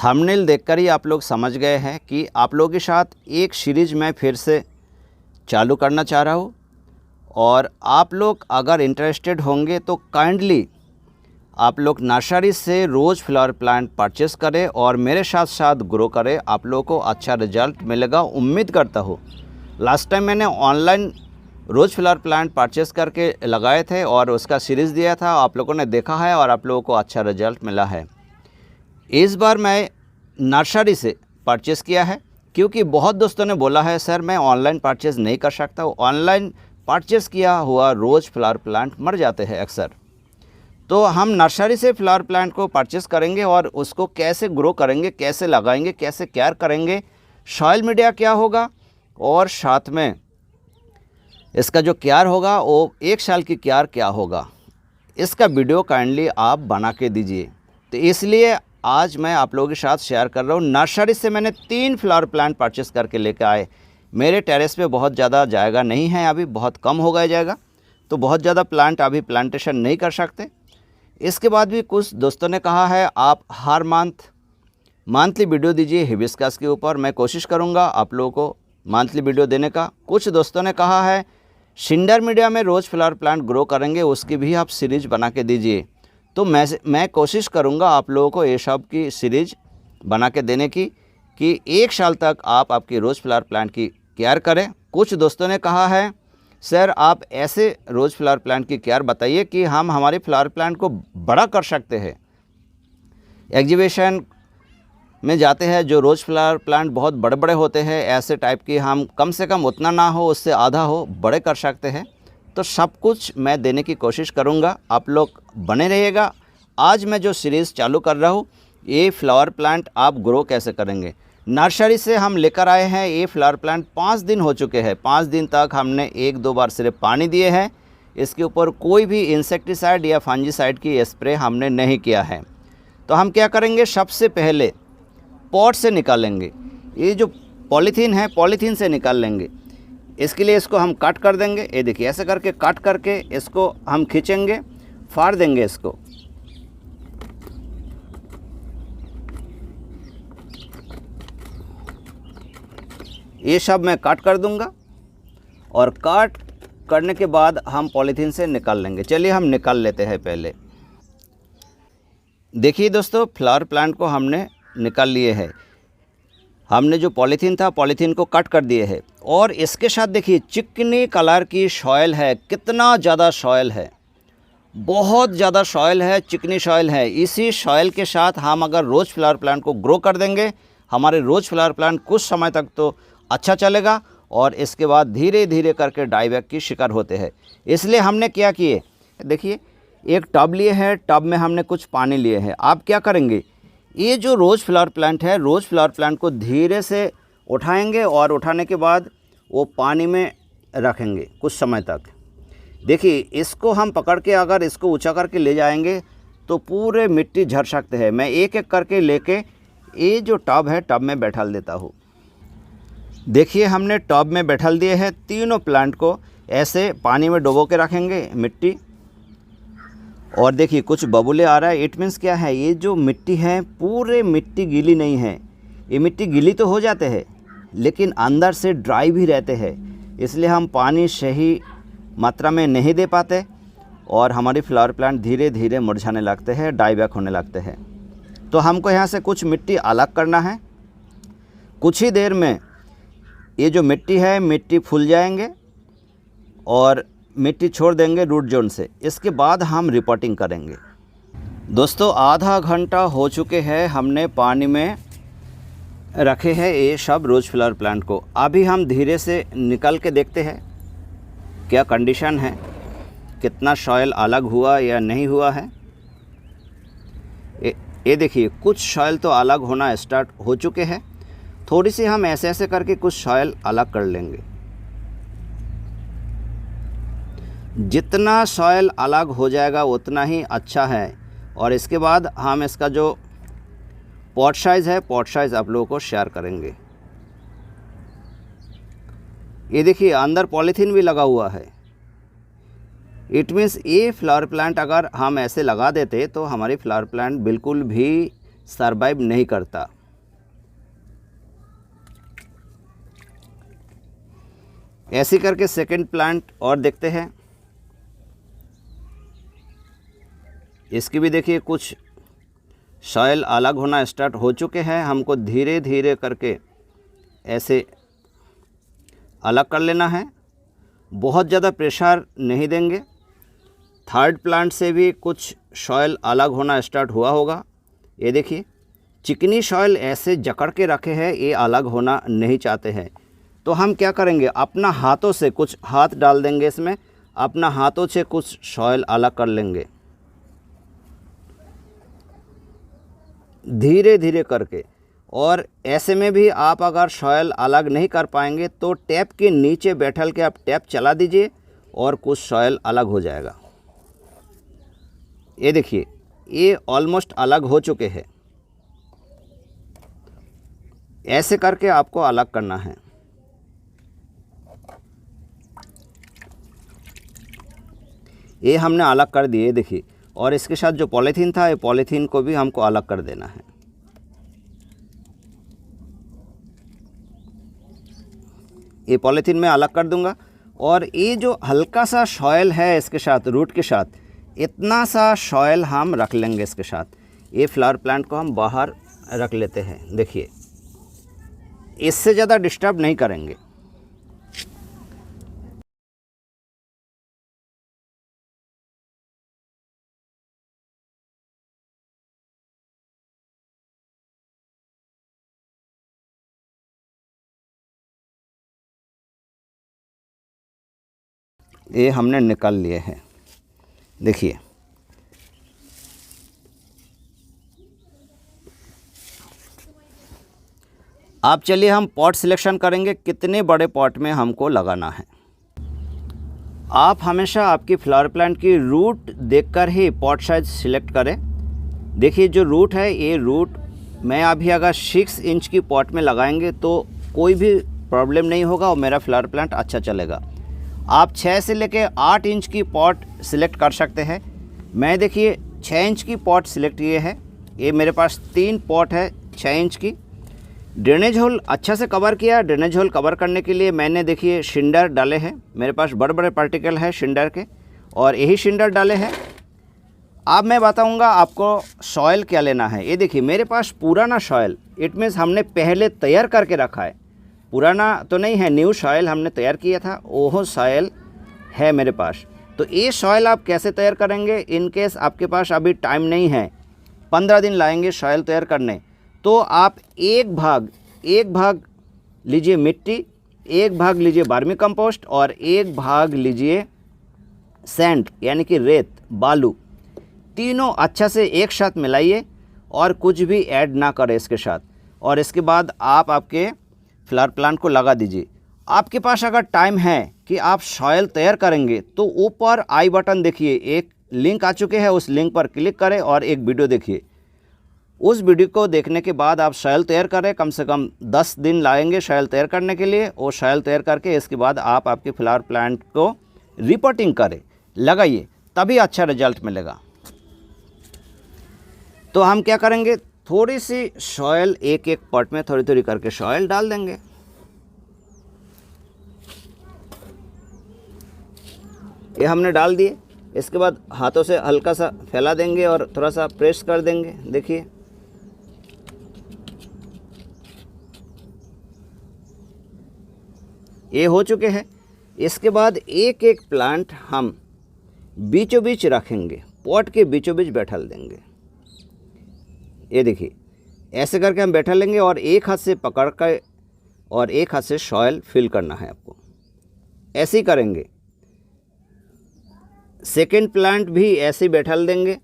Thumbnail देखकर ही आप लोग समझ गए हैं कि आप लोगों के साथ एक सीरीज़ मैं फिर से चालू करना चाह रहा हूँ। और आप लोग अगर इंटरेस्टेड होंगे तो काइंडली आप लोग नर्सरी से रोज़ फ्लावर प्लांट परचेस करें और मेरे साथ साथ ग्रो करें। आप लोगों को अच्छा रिजल्ट मिलेगा, उम्मीद करता हूँ। लास्ट टाइम मैंने online rose flower plant purchase करके लगाए थे और उसका सीरीज़ दिया था, आप लोगों ने देखा है और आप लोगों को अच्छा रिजल्ट मिला है। इस बार मैं नर्सरी से परचेस किया है क्योंकि बहुत दोस्तों ने बोला है सर मैं ऑनलाइन परचेस नहीं कर सकता हूँ, ऑनलाइन परचेस किया हुआ रोज़ फ्लावर प्लांट मर जाते हैं अक्सर। तो हम नर्सरी से फ्लावर प्लांट को परचेस करेंगे और उसको कैसे ग्रो करेंगे, कैसे लगाएंगे, कैसे केयर करेंगे, सॉइल मीडिया क्या होगा और साथ में इसका जो केयर होगा वो 1 साल की केयर क्या होगा, इसका वीडियो काइंडली आप बना के दीजिए। तो इसलिए आज मैं आप लोगों के साथ शेयर कर रहा हूँ। नर्सरी से मैंने 3 फ्लावर प्लांट परचेस करके लेकर आए। मेरे टेरेस पे बहुत ज़्यादा जाएगा नहीं है, अभी बहुत कम हो गया जाएगा, तो बहुत ज़्यादा प्लांट अभी प्लांटेशन नहीं कर सकते। इसके बाद भी कुछ दोस्तों ने कहा है आप हर मंथली वीडियो दीजिए हिबिस्कस के ऊपर। मैं कोशिश करूँगा आप लोगों को मंथली वीडियो देने का। कुछ दोस्तों ने कहा है सिंडर मीडिया में रोज़ फ्लावर प्लांट ग्रो करेंगे, उसकी भी आप सीरीज़ बना के दीजिए। तो मैं कोशिश करूंगा आप लोगों को ये सब की सीरीज़ बना के देने की कि 1 साल तक आप आपकी रोज़ फ्लावर प्लांट की केयर करें। कुछ दोस्तों ने कहा है सर आप ऐसे रोज़ फ्लावर प्लांट की केयर बताइए कि हम हमारे फ्लावर प्लांट को बड़ा कर सकते हैं। एग्जीबिशन में जाते हैं जो रोज़ फ्लावर प्लांट बहुत बड़े बड़े होते हैं, ऐसे टाइप की हम कम से कम उतना ना हो, उससे आधा हो, बड़े कर सकते हैं। तो सब कुछ मैं देने की कोशिश करूंगा, आप लोग बने रहिएगा। आज मैं जो सीरीज़ चालू कर रहा हूँ ये फ्लावर प्लांट आप ग्रो कैसे करेंगे। नर्सरी से हम लेकर आए हैं ये फ्लावर प्लांट, 5 दिन हो चुके हैं। 5 दिन तक हमने 1-2 बार सिर्फ पानी दिए हैं, इसके ऊपर कोई भी इंसेक्टिसाइड या फंजीसाइड की स्प्रे हमने नहीं किया है। तो हम क्या करेंगे, सबसे पहले पॉट से निकालेंगे, ये जो पॉलीथीन है पॉलीथीन से निकाल लेंगे। इसके लिए इसको हम काट कर देंगे, ये देखिए ऐसे करके काट करके इसको हम खींचेंगे, फाड़ देंगे इसको। ये सब मैं काट कर दूंगा और काट करने के बाद हम पॉलीथीन से निकाल लेंगे। चलिए हम निकाल लेते हैं पहले। देखिए दोस्तों फ्लावर प्लांट को हमने निकाल लिए है। हमने जो पॉलीथीन था पॉलीथीन को कट कर दिए है और इसके साथ देखिए चिकनी कलर की सॉइल है। कितना ज़्यादा सॉइल है, बहुत ज़्यादा सॉइल है, चिकनी सॉइल है। इसी सॉइल के साथ हम अगर रोज़ फ्लावर प्लांट को ग्रो कर देंगे, हमारे रोज़ फ्लावर प्लांट कुछ समय तक तो अच्छा चलेगा और इसके बाद धीरे धीरे करके डाईबैक की शिकार होते हैं। इसलिए हमने क्या किए, देखिए एक टब लिए है, टब में हमने कुछ पानी लिए है। आप क्या करेंगे, ये जो रोज़ फ्लावर प्लांट है, रोज़ फ्लावर प्लांट को धीरे से उठाएंगे और उठाने के बाद वो पानी में रखेंगे कुछ समय तक। देखिए इसको हम पकड़ के अगर इसको ऊंचा करके ले जाएंगे तो पूरे मिट्टी झड़ सकते हैं। मैं एक एक करके लेके ये जो टब है टब में बैठा देता हूँ। देखिए हमने टब में बैठा दिए हैं। तीनों प्लांट को ऐसे पानी में डुबो के रखेंगे मिट्टी। और देखिए कुछ बबूले आ रहा है, इट मीन्स क्या है, ये जो मिट्टी है पूरे मिट्टी गीली नहीं है। ये मिट्टी गीली तो हो जाते हैं लेकिन अंदर से ड्राई भी रहते हैं, इसलिए हम पानी सही मात्रा में नहीं दे पाते और हमारी फ्लावर प्लांट धीरे धीरे मुरझाने लगते हैं, डाईबैक होने लगते हैं। तो हमको यहाँ से कुछ मिट्टी अलग करना है। कुछ ही देर में ये जो मिट्टी है मिट्टी फूल जाएंगे और मिट्टी छोड़ देंगे रूट जोन से। इसके बाद हम रिपोर्टिंग करेंगे। दोस्तों आधा घंटा हो चुके हैं, हमने पानी में रखे हैं ये सब रोज़ फ्लावर प्लांट को। अभी हम धीरे से निकल के देखते हैं क्या कंडीशन है, कितना सॉइल अलग हुआ या नहीं हुआ है। ये देखिए कुछ सॉइल तो अलग होना स्टार्ट हो चुके हैं। थोड़ी सी हम ऐसे ऐसे करके कुछ सॉइल अलग कर लेंगे। जितना सॉइल अलग हो जाएगा उतना ही अच्छा है। और इसके बाद हम इसका जो पॉट साइज़ है पॉट साइज़ आप लोगों को शेयर करेंगे। ये देखिए अंदर पॉलीथीन भी लगा हुआ है। इट मीन्स ये फ्लावर प्लांट अगर हम ऐसे लगा देते तो हमारी फ्लावर प्लांट बिल्कुल भी सरवाइव नहीं करता। ऐसे करके सेकंड प्लांट और देखते हैं। इसकी भी देखिए कुछ सॉइल अलग होना स्टार्ट हो चुके हैं। हमको धीरे धीरे करके ऐसे अलग कर लेना है, बहुत ज़्यादा प्रेशर नहीं देंगे। थर्ड प्लांट से भी कुछ सॉइल अलग होना स्टार्ट हुआ होगा। ये देखिए चिकनी सॉइल ऐसे जकड़ के रखे हैं, ये अलग होना नहीं चाहते हैं। तो हम क्या करेंगे, अपना हाथों से कुछ हाथ डाल देंगे इसमें, अपना हाथों से कुछ सॉइल अलग कर लेंगे धीरे धीरे करके। और ऐसे में भी आप अगर सॉइल अलग नहीं कर पाएंगे तो टैप के नीचे बैठल के आप टैप चला दीजिए और कुछ सॉइल अलग हो जाएगा। ये देखिए ये ऑलमोस्ट अलग हो चुके हैं। ऐसे करके आपको अलग करना है। ये हमने अलग कर दिए देखिए। और इसके साथ जो पॉलीथीन था, ये पॉलीथीन को भी हमको अलग कर देना है। ये पॉलीथीन मैं अलग कर दूंगा। और ये जो हल्का सा सॉइल है इसके साथ, रूट के साथ, इतना सा सॉइल हम रख लेंगे इसके साथ। ये फ्लावर प्लांट को हम बाहर रख लेते हैं। देखिए इससे ज़्यादा डिस्टर्ब नहीं करेंगे। ये हमने निकाल लिए हैं। देखिए अब चलिए हम पॉट सिलेक्शन करेंगे, कितने बड़े पॉट में हमको लगाना है। आप हमेशा आपकी फ्लावर प्लांट की रूट देखकर ही पॉट साइज सिलेक्ट करें। देखिए जो रूट है, ये रूट मैं अभी अगर 6 इंच की पॉट में लगाएंगे तो कोई भी प्रॉब्लम नहीं होगा और मेरा फ्लावर प्लांट अच्छा चलेगा। आप 6 से लेके 8 इंच की पॉट सिलेक्ट कर सकते हैं। मैं देखिए 6 इंच की पॉट सिलेक्ट किए है। ये मेरे पास 3 पॉट है 6 इंच की। ड्रेनेज होल अच्छा से कवर किया। ड्रेनेज होल कवर करने के लिए मैंने देखिए शिंडर डाले हैं। मेरे पास बड़े बड़े पार्टिकल है शिंडर के और यही शिंडर डाले हैं। अब मैं बताऊंगा आपको सॉइल क्या लेना है। ये देखिए मेरे पास पुराना सॉइल, इट मीन्स हमने पहले तैयार करके रखा है। पुराना तो नहीं है, न्यू सॉइल हमने तैयार किया था, वो सॉइल है मेरे पास। तो ये सॉइल आप कैसे तैयार करेंगे, इन केस आपके पास अभी टाइम नहीं है, 15 दिन लाएंगे सॉइल तैयार करने, तो आप एक भाग लीजिए मिट्टी, एक भाग लीजिए वर्मी कंपोस्ट और एक भाग लीजिए सैंड यानी कि रेत, बालू। तीनों अच्छा से एक साथ मिलाइए और कुछ भी ऐड ना करें इसके साथ। और इसके बाद आप आपके फ्लावर प्लांट को लगा दीजिए। आपके पास अगर टाइम है कि आप सॉइल तैयार करेंगे तो ऊपर आई बटन देखिए, एक लिंक आ चुके हैं, उस लिंक पर क्लिक करें और एक वीडियो देखिए। उस वीडियो को देखने के बाद आप सॉइल तैयार करें। कम से कम 10 दिन लाएंगे सॉइल तैयार करने के लिए। वो सॉइल तैयार करके इसके बाद आप आपके फ्लावर प्लांट को रिपोर्टिंग करें, लगाइए, तभी अच्छा रिजल्ट मिलेगा। तो हम क्या करेंगे, थोड़ी सी सॉइल एक एक पॉट में थोड़ी थोड़ी करके सॉइल डाल देंगे। ये हमने डाल दिए। इसके बाद हाथों से हल्का सा फैला देंगे और थोड़ा सा प्रेस कर देंगे। देखिए ये हो चुके हैं। इसके बाद एक एक प्लांट हम बीचों बीच रखेंगे, पॉट के बीचों बीच बैठा देंगे। ये देखिए ऐसे करके हम बैठा लेंगे और एक हाथ से पकड़ कर और एक हाथ से सॉइल फिल करना है आपको। ऐसे ही करेंगे। सेकेंड प्लांट भी ऐसे ही बैठा देंगे।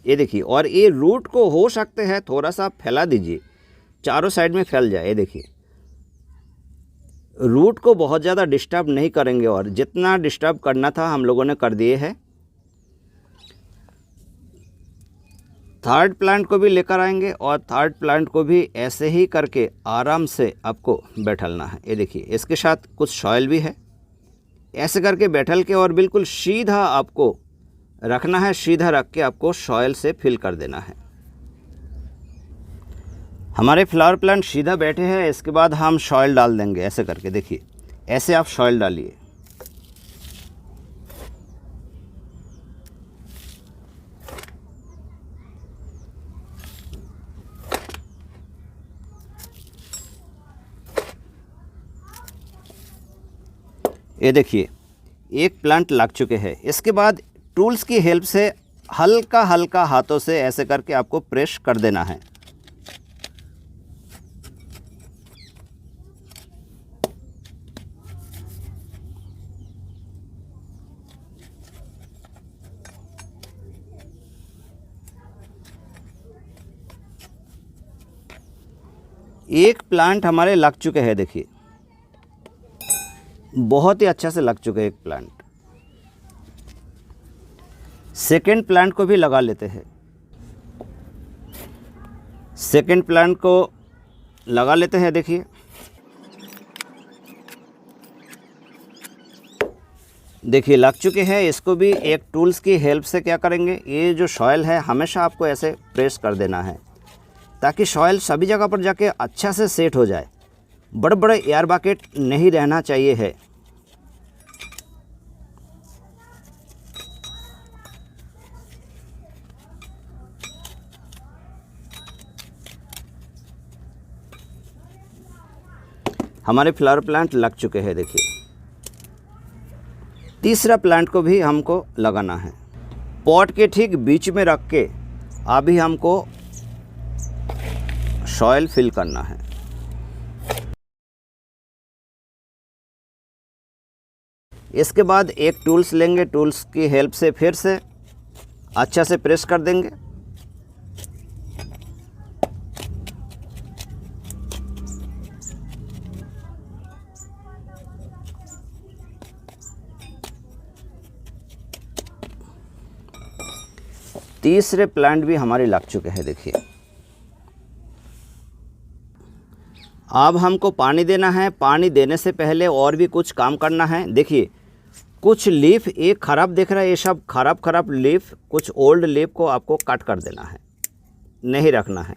ये देखिए, और ये रूट को हो सकते हैं थोड़ा सा फैला दीजिए, चारों साइड में फैल जाए। ये देखिए रूट को बहुत ज़्यादा डिस्टर्ब नहीं करेंगे और जितना डिस्टर्ब करना था हम लोगों ने कर दिए हैं। थर्ड प्लांट को भी लेकर आएंगे और थर्ड प्लांट को भी ऐसे ही करके आराम से आपको बैठलना है। ये देखिए इसके साथ कुछ सॉइल भी है। ऐसे करके बैठल के और बिल्कुल सीधा आपको रखना है। सीधा रख के आपको सॉइल से फिल कर देना है। हमारे फ्लावर प्लांट सीधा बैठे हैं। इसके बाद हम सॉइल डाल देंगे ऐसे करके। देखिए ऐसे आप सॉइल डालिए। ये देखिए एक प्लांट लग चुके हैं। इसके बाद टूल्स की हेल्प से हल्का हल्का हाथों से ऐसे करके आपको प्रेस कर देना है। एक प्लांट हमारे लग चुके हैं। देखिए बहुत ही अच्छा से लग चुके हैं एक प्लांट। सेकेंड प्लांट को भी लगा लेते हैं। सेकेंड प्लांट को लगा लेते हैं। देखिए देखिए लग चुके हैं। इसको भी एक टूल्स की हेल्प से क्या करेंगे, ये जो सॉइल है हमेशा आपको ऐसे प्रेस कर देना है ताकि सॉइल सभी जगह पर जाके अच्छा से सेट हो जाए। बड़े बड़े एयर बकेट नहीं रहना चाहिए है। हमारे फ्लावर प्लांट लग चुके हैं। देखिए तीसरा प्लांट को भी हमको लगाना है। पॉट के ठीक बीच में रख के अभी हमको सॉइल फिल करना है। इसके बाद एक टूल्स लेंगे। टूल्स की हेल्प से फिर से अच्छा से प्रेस कर देंगे। तीसरे प्लांट भी हमारे लग चुके हैं। देखिए अब हमको पानी देना है। पानी देने से पहले और भी कुछ काम करना है। देखिए कुछ लीफ एक ख़राब दिख रहा है, ये सब ख़राब लीफ, कुछ ओल्ड लीफ को आपको कट कर देना है, नहीं रखना है।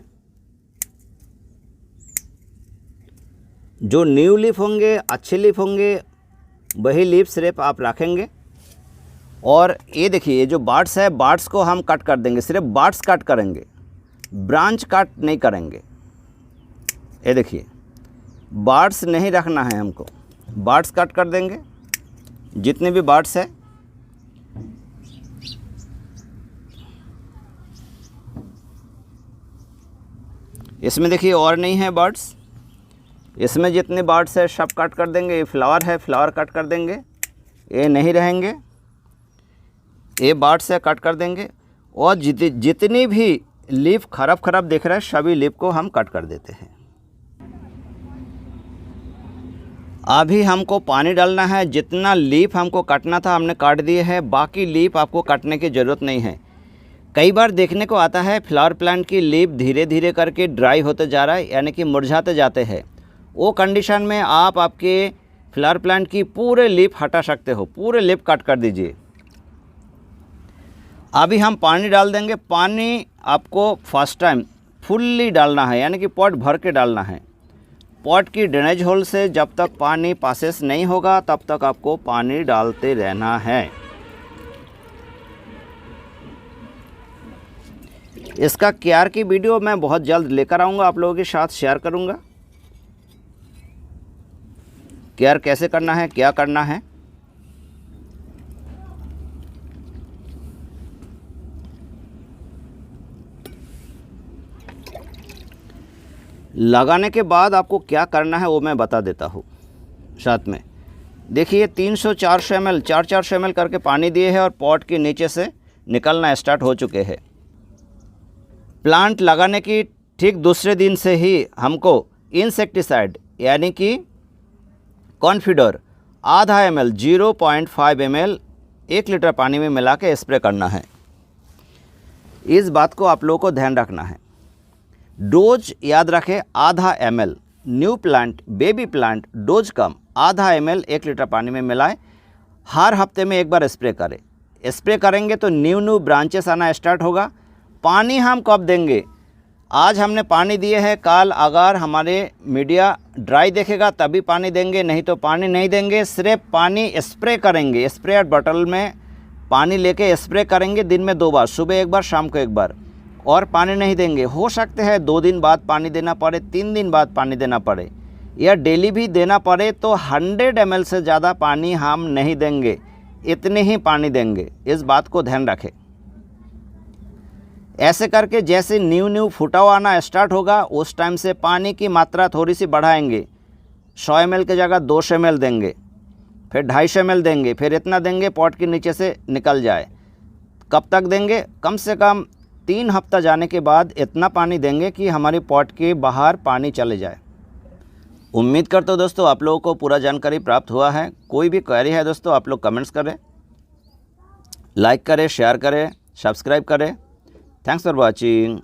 जो न्यू लीफ होंगे, अच्छे लीफ होंगे, वही लीफ सिर्फ आप रखेंगे। और ये देखिए ये जो बार्ड्स है, बार्ड्स को हम कट कर देंगे। सिर्फ बार्ड्स कट करेंगे, ब्रांच कट नहीं करेंगे। ये देखिए बार्ड्स नहीं रखना है हमको, बार्ड्स कट कर देंगे जितने भी बार्ड्स है। इसमें देखिए और नहीं है बर्ड्स। इसमें जितने बर्ड्स है सब कट कर देंगे। ये फ्लावर है, फ्लावर कट कर देंगे, ये नहीं रहेंगे। ये बर्ड्स है कट कर देंगे। और जितनी भी लीफ खराब दिख रहा है सभी लीफ को हम कट कर देते हैं। अभी हमको पानी डालना है। जितना लीफ हमको काटना था हमने काट दिए हैं, बाकी लीफ आपको काटने की ज़रूरत नहीं है। कई बार देखने को आता है फ्लावर प्लांट की लीफ धीरे धीरे करके ड्राई होते जा रहा है, यानी कि मुरझाते जाते हैं। वो कंडीशन में आप आपके फ्लावर प्लांट की पूरे लीफ हटा सकते हो, पूरे लीफ कट कर दीजिए। अभी हम पानी डाल देंगे। पानी आपको फर्स्ट टाइम फुल्ली डालना है, यानी कि पॉट भर के डालना है। पॉट की ड्रेनेज होल से जब तक पानी पासेस नहीं होगा तब तक आपको पानी डालते रहना है। इसका केयर की वीडियो मैं बहुत जल्द लेकर आऊँगा, आप लोगों के साथ शेयर करूँगा। केयर कैसे करना है, क्या करना है। लगाने के बाद आपको क्या करना है वो मैं बता देता हूँ साथ में। देखिए 300-400 ml 400 ml करके पानी दिए हैं और पॉट के नीचे से निकलना स्टार्ट हो चुके हैं। प्लांट लगाने की ठीक दूसरे दिन से ही हमको इंसेक्टिसाइड यानी कि कॉन्फिडर आधा ml 0.5 ml 1 लीटर पानी में मिला के स्प्रे करना है। इस बात को आप लोगों को ध्यान रखना है। डोज याद रखें आधा ml। New plant, baby plant dose कम, आधा ml 1 लीटर पानी में मिलाएं। हर हफ्ते में एक बार स्प्रे करें। स्प्रे करेंगे तो न्यू ब्रांचेस आना स्टार्ट होगा। पानी हम कब देंगे, आज हमने पानी दिए हैं, कल अगर हमारे मीडिया ड्राई देखेगा तभी पानी देंगे, नहीं तो पानी नहीं देंगे। सिर्फ पानी स्प्रे करेंगे, स्प्रे बॉटल में पानी लेके स्प्रे करेंगे दिन में 2 बार, सुबह 1 बार, शाम को 1 बार, और पानी नहीं देंगे। हो सकते हैं 2 दिन बाद पानी देना पड़े, 3 दिन बाद पानी देना पड़े, या डेली भी देना पड़े, तो 100 ml से ज़्यादा पानी हम नहीं देंगे, इतने ही पानी देंगे। इस बात को ध्यान रखें। ऐसे करके जैसे न्यू फुटाव आना स्टार्ट होगा उस टाइम से पानी की मात्रा थोड़ी सी बढ़ाएंगे। 100 ml की जगह 200 ml देंगे, फिर 250 ml देंगे, फिर इतना देंगे पॉट के नीचे से निकल जाए। कब तक देंगे? कम से कम 3 हफ्ता जाने के बाद इतना पानी देंगे कि हमारे पॉट के बाहर पानी चले जाए। उम्मीद करता हूँ दोस्तों आप लोगों को पूरा जानकारी प्राप्त हुआ है। कोई भी क्वेरी है दोस्तों आप लोग कमेंट्स करें, लाइक करें, शेयर करें, सब्सक्राइब करें। Thanks for watching.